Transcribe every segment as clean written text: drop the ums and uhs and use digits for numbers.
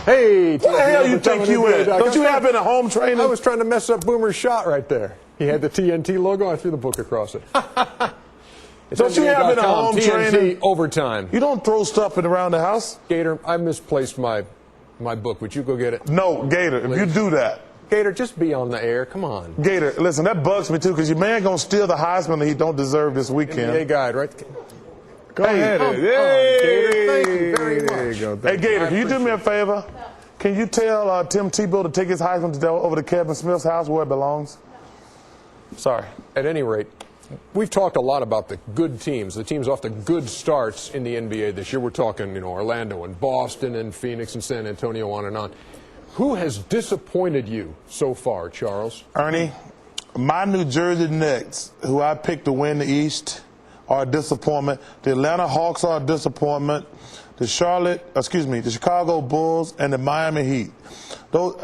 Hey, What the hell you think you at? Don't you have been a home trainer? I was trying to mess up Boomer's shot right there. He had the TNT logo. I threw the book across it. Don't you have been a home TNT trainer? Overtime. You don't throw stuff in around the house? Gator, I misplaced my book. Would you go get it? No, Gator, if you do that. Gator, just be on the air. Come on. Gator, listen, that bugs me too, because your man gonna steal the Heisman that he don't deserve this weekend. NBA guide, right? Go ahead. Gator. Thank you very much. There you go. Hey, Gator, can you do me a favor? Can you tell Tim Tebow to take his Heisman over to Kevin Smith's house where it belongs? Sorry. At any rate, we've talked a lot about the good teams, the teams off to good starts in the NBA this year. We're talking, Orlando and Boston and Phoenix and San Antonio, on and on. Who has disappointed you so far, Charles? Ernie, my New Jersey Knicks, who I picked to win the East, are a disappointment. The Atlanta Hawks are a disappointment. The Chicago Bulls and the Miami Heat. Those,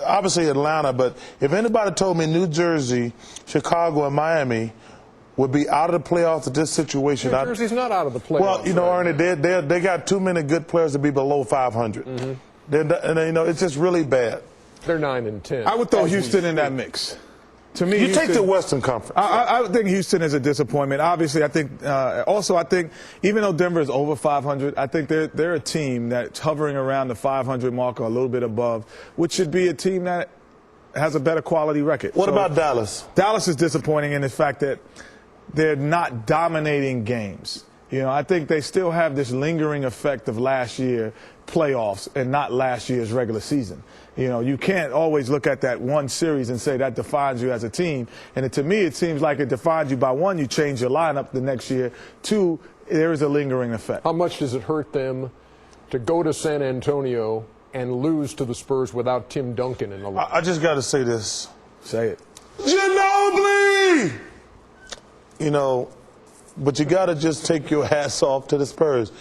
obviously Atlanta, but if anybody told me New Jersey, Chicago, and Miami would be out of the playoffs at this situation. New Jersey's not out of the playoffs. Well, Ernie, they got too many good players to be below 500. Mm-hmm. It's just really bad. They're 9-10. I would throw Houston in that mix. To me, you take the Western Conference. I think Houston is a disappointment. Obviously, I think I think even though Denver is over 500, I think they're a team that's hovering around the 500 mark or a little bit above, which should be a team that has a better quality record. What about Dallas? Dallas is disappointing in the fact that they're not dominating games. I think they still have this lingering effect of last year playoffs and not last year's regular season. You can't always look at that one series and say that defines you as a team. And to me, it seems like it defines you by, one, you change your lineup the next year. Two, there is a lingering effect. How much does it hurt them to go to San Antonio and lose to the Spurs without Tim Duncan in the lineup? I just got to say this. Say it. Ginobili! But you got to just take your hats off to the Spurs.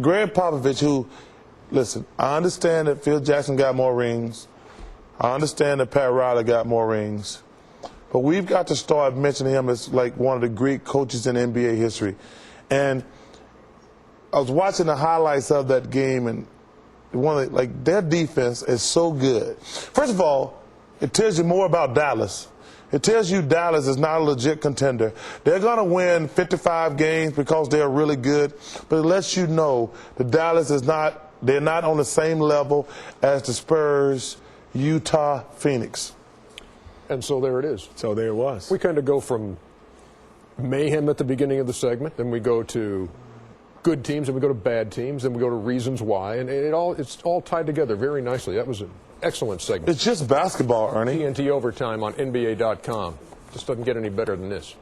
Greg Popovich, who, listen, I understand that Phil Jackson got more rings. I understand that Pat Riley got more rings. But we've got to start mentioning him as like one of the great coaches in NBA history. And I was watching the highlights of that game, and their defense is so good. First of all, it tells you more about Dallas. It tells you Dallas is not a legit contender. They're going to win 55 games because they're really good, but it lets you know that Dallas is not, they're not on the same level as the Spurs, Utah, Phoenix. And so there it is. So there it was. We kind of go from mayhem at the beginning of the segment, then we go to good teams, and we go to bad teams, and we go to reasons why, and it's all tied together very nicely. That was an excellent segment. It's just basketball, Ernie. TNT Overtime on NBA.com. Just doesn't get any better than this.